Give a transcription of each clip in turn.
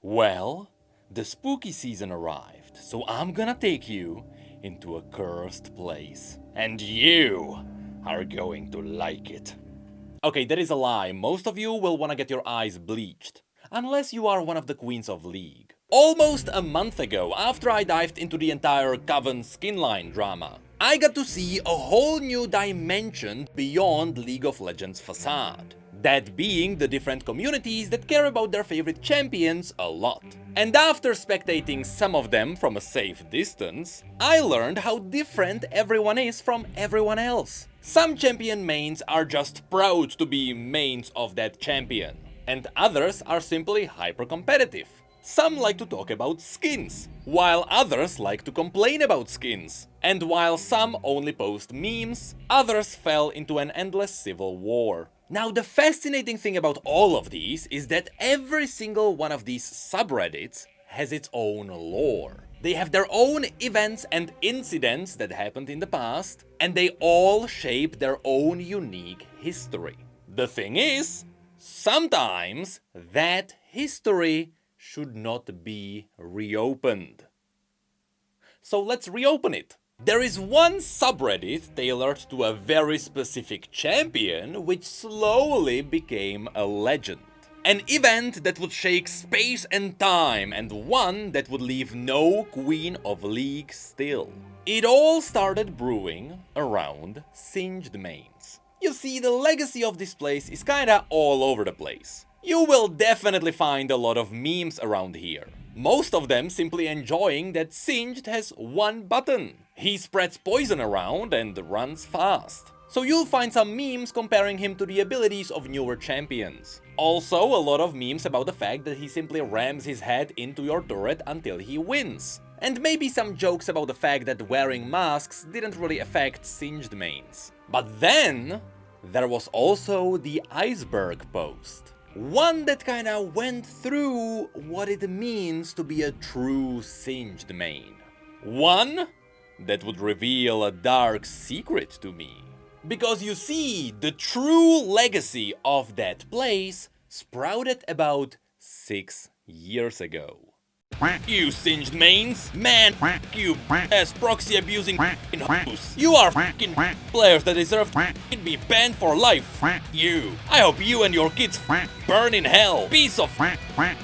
Well, the spooky season arrived, so I'm gonna take you into a cursed place. And you are going to like it. Okay, that is a lie. Most of you will wanna get your eyes bleached. Unless you are one of the queens of League. Almost a month ago, after I dived into the entire Coven skinline drama, I got to see a whole new dimension beyond League of Legends facade. That being the different communities that care about their favorite champions a lot. And after spectating some of them from a safe distance, I learned how different everyone is from everyone else. Some champion mains are just proud to be mains of that champion, and others are simply hyper-competitive. Some like to talk about skins, while others like to complain about skins. And while some only post memes, others fell into an endless civil war. Now, the fascinating thing about all of these is that every single one of these subreddits has its own lore. They have their own events and incidents that happened in the past, and they all shape their own unique history. The thing is, sometimes that history should not be reopened. So let's reopen it. There is one subreddit tailored to a very specific champion which slowly became a legend. An event that would shake space and time, and one that would leave no Queen of League still. It all started brewing around Singed mains. You see, the legacy of this place is kinda all over the place. You will definitely find a lot of memes around here. Most of them simply enjoying that Singed has one button. He spreads poison around and runs fast. So you'll find some memes comparing him to the abilities of newer champions. Also, a lot of memes about the fact that he simply rams his head into your turret until he wins. And maybe some jokes about the fact that wearing masks didn't really affect Singed mains. But then, there was also the iceberg post. One that kinda went through what it means to be a true Singed main. One that would reveal a dark secret to me. Because you see, the true legacy of that place sprouted about 6 years ago. You Singed mains, man, you ass proxy abusing hoes. You are players that deserve to be banned for life. You. I hope you and your kids burn in hell. Piece of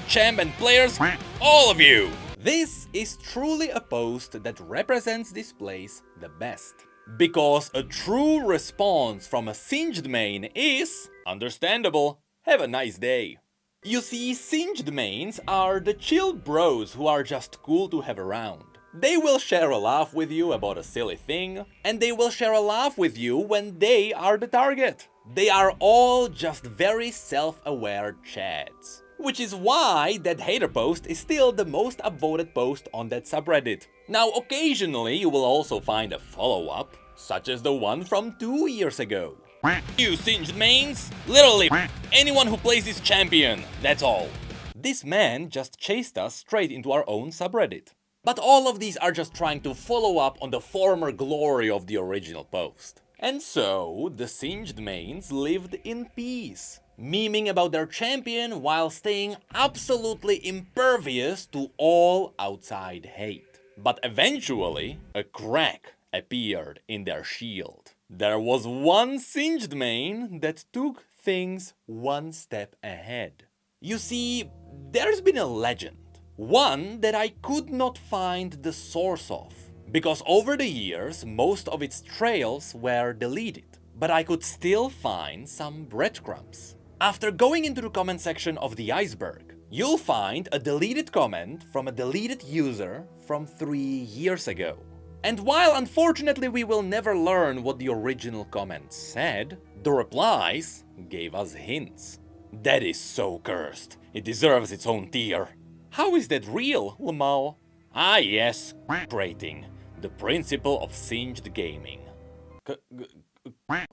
champ and players, all of you. This is truly a post that represents this place the best. Because a true response from a Singed main is understandable. Have a nice day. You see, Singed mains are the chill bros who are just cool to have around. They will share a laugh with you about a silly thing, and they will share a laugh with you when they are the target. They are all just very self-aware chads. Which is why that hater post is still the most upvoted post on that subreddit. Now, occasionally you will also find a follow-up, such as the one from 2 years ago. You Singed mains? Literally, anyone who plays this champion, that's all. This man just chased us straight into our own subreddit. But all of these are just trying to follow up on the former glory of the original post. And so, the Singed mains lived in peace, memeing about their champion while staying absolutely impervious to all outside hate. But eventually, a crack appeared in their shield. There was one Singed main that took things one step ahead. You see, there's been a legend. One that I could not find the source of. Because over the years, most of its trails were deleted. But I could still find some breadcrumbs. After going into the comment section of the iceberg, you'll find a deleted comment from a deleted user from 3 years ago. And while unfortunately we will never learn what the original comment said, the replies gave us hints. That is so cursed. It deserves its own tier. How is that real, Lamau? Ah yes, rating. The principle of Singed gaming.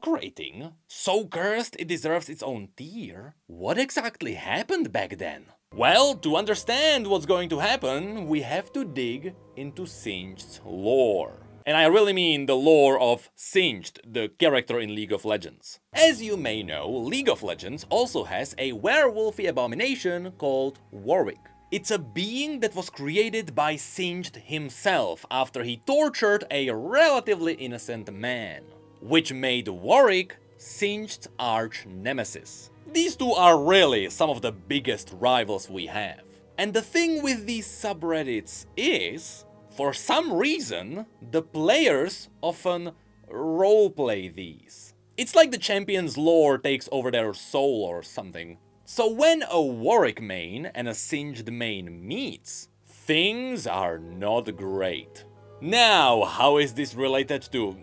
Rating? So cursed it deserves its own tier? What exactly happened back then? Well, to understand what's going to happen, we have to dig into Singed's lore. And I really mean the lore of Singed, the character in League of Legends. As you may know, League of Legends also has a werewolfy abomination called Warwick. It's a being that was created by Singed himself after he tortured a relatively innocent man, which made Warwick Singed's arch-nemesis. These two are really some of the biggest rivals we have. And the thing with these subreddits is, for some reason, the players often roleplay these. It's like the champion's lore takes over their soul or something. So when a Warwick main and a Singed main meets, things are not great. Now, how is this related to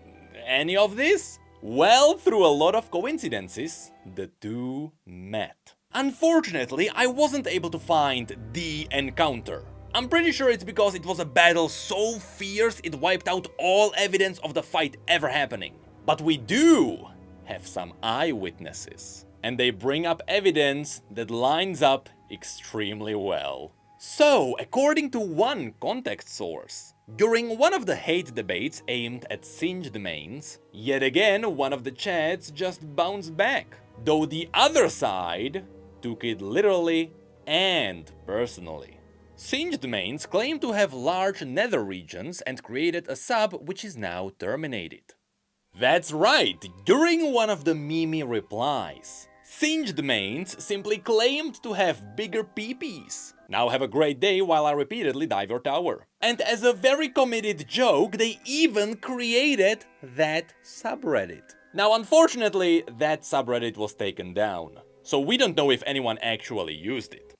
any of this? Well, through a lot of coincidences, the two met. Unfortunately, I wasn't able to find the encounter. I'm pretty sure it's because it was a battle so fierce it wiped out all evidence of the fight ever happening. But we do have some eyewitnesses, and they bring up evidence that lines up extremely well. So, according to one context source, during one of the hate debates aimed at Singed mains, yet again one of the chats just bounced back, though the other side took it literally and personally. Singed mains claim to have large nether regions and created a sub which is now terminated. That's right, during one of the meme replies, Singed mains simply claimed to have bigger PPs. Now have a great day while I repeatedly dive your tower. And as a very committed joke, they even created that subreddit. Now unfortunately, that subreddit was taken down, so we don't know if anyone actually used it.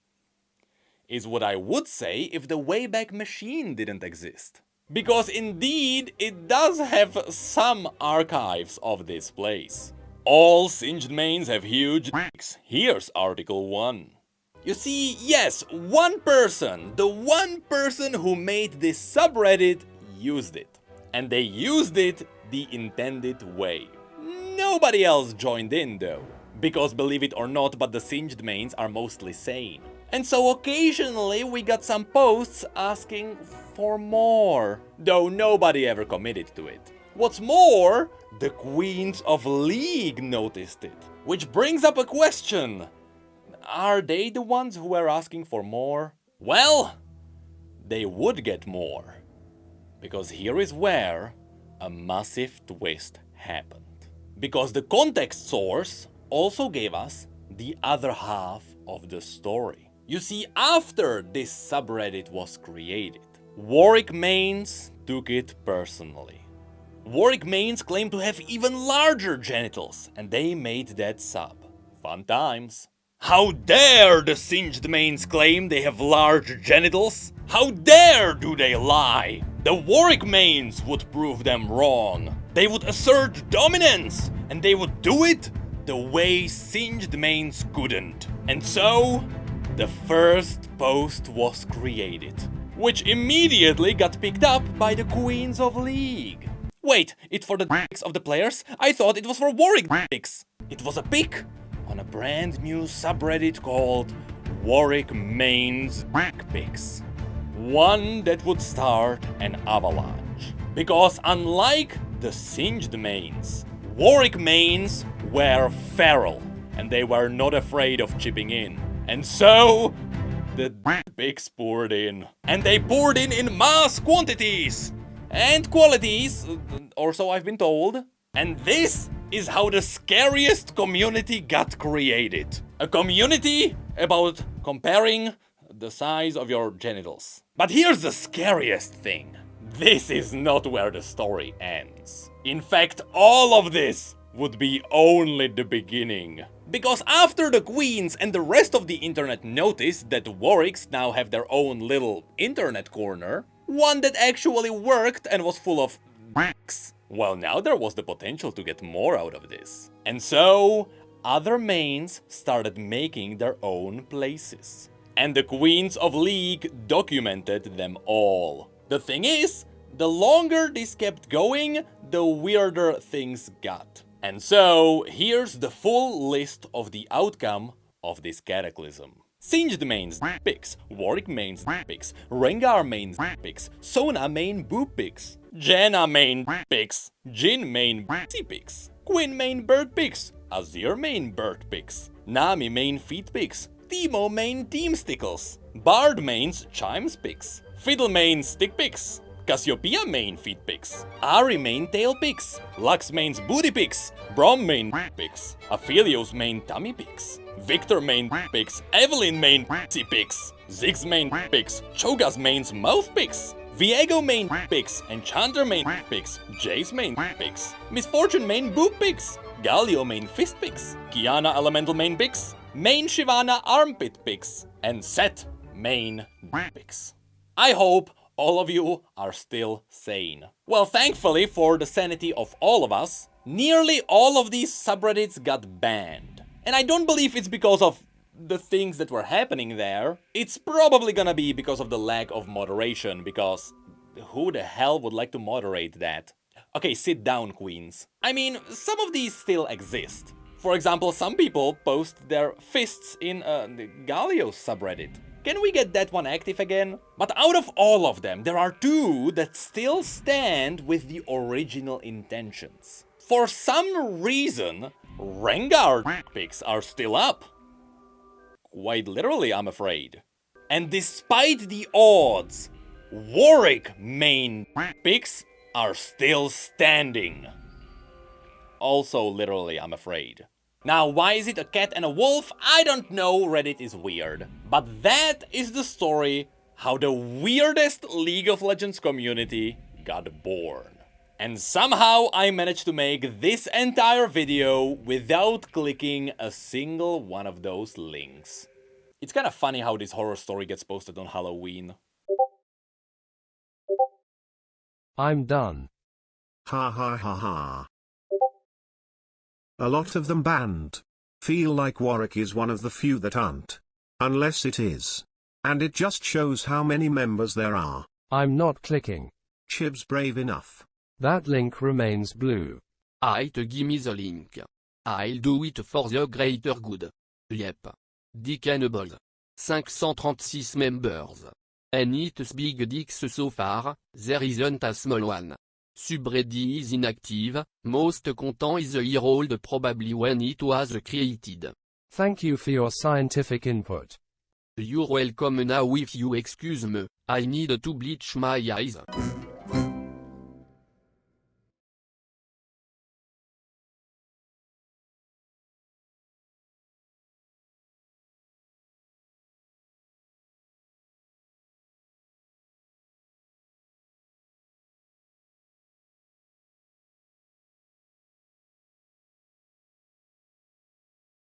Is what I would say if the Wayback Machine didn't exist. Because indeed, it does have some archives of this place. All Singed mains have huge dicks. Here's article 1. You see, yes, one person, the one person who made this subreddit used it. And they used it the intended way. Nobody else joined in though. Because believe it or not, but the Singed mains are mostly sane. And so occasionally we got some posts asking for more, though nobody ever committed to it. What's more, the Queens of League noticed it. Which brings up a question. Are they the ones who were asking for more? Well, they would get more. Because here is where a massive twist happened. Because the context source also gave us the other half of the story. You see, after this subreddit was created, Warwick mains took it personally. Warwick mains claim to have even larger genitals, and they made that sub. Fun times. How dare the Singed mains claim they have large genitals? How dare do they lie? The Warwick mains would prove them wrong. They would assert dominance, and they would do it the way Singed mains couldn't. And so, the first post was created, which immediately got picked up by the Queens of League. Wait, it's for the dicks of the players? I thought it was for Warwick dicks. It was a pic on a brand new subreddit called Warwick Mains Dick Pics. One that would start an avalanche. Because unlike the Singed mains, Warwick mains were feral, and they were not afraid of chipping in. And so, the pics poured in. And they poured in mass quantities! And qualities, or so I've been told. And this is how the scariest community got created. A community about comparing the size of your genitals. But here's the scariest thing. This is not where the story ends. In fact, all of this would be only the beginning. Because after the Queens and the rest of the internet noticed that Warwicks now have their own little internet corner, one that actually worked and was full of dicks, well, now there was the potential to get more out of this. And so, other mains started making their own places. And the Queens of League documented them all. The thing is, the longer this kept going, the weirder things got. And so, here's the full list of the outcome of this cataclysm. Singed mains pics, Warwick mains pics, Rengar mains pics, Sona main boob pics, Janna main pics, Jhin main c pics, Quinn main bird pics, Azir main bird pics, Nami main feet pics, Teemo main team stickles, Bard mains chimes picks, Fiddle main stick picks, Cassiopeia main feet picks, Ari main tail picks, Lux main's booty picks, Brom main picks, Aphelios main tummy picks, Victor main picks, Evelyn main picks, Ziggs main picks, Cho'Gath main's mouth picks, Viego main picks, Enchanter main picks, Jace main picks, Misfortune main boob picks, Galio main fist picks, Kiana elemental main picks, main Shyvana armpit picks, and Set main picks. I hope all of you are still sane. Well, thankfully for the sanity of all of us, nearly all of these subreddits got banned. And I don't believe it's because of the things that were happening there. It's probably gonna be because of the lack of moderation, because who the hell would like to moderate that? Okay, sit down, queens. I mean, some of these still exist. For example, some people post their fists in the Galio subreddit. Can we get that one active again? But out of all of them, there are two that still stand with the original intentions. For some reason, Rengar picks are still up. Quite literally, I'm afraid. And despite the odds, Warwick main picks are still standing. Also literally, I'm afraid. Now, why is it a cat and a wolf? I don't know, Reddit is weird. But that is the story how the weirdest League of Legends community got born. And somehow I managed to make this entire video without clicking a single one of those links. It's kind of funny how this horror story gets posted on Halloween. I'm done. Ha ha ha ha. A lot of them banned. Feel like Warwick is one of the few that aren't. Unless it is. And it just shows how many members there are. I'm not clicking. Chib's brave enough. That link remains blue. Aight, gimme the link. I'll do it for the greater good. Yep. Dickanables. 536 members. And it's big dicks so far, there isn't a small one. Subreddit is inactive, most content is the old probably when it was created. Thank you for your scientific input. You're welcome now if you excuse me, I need to bleach my eyes.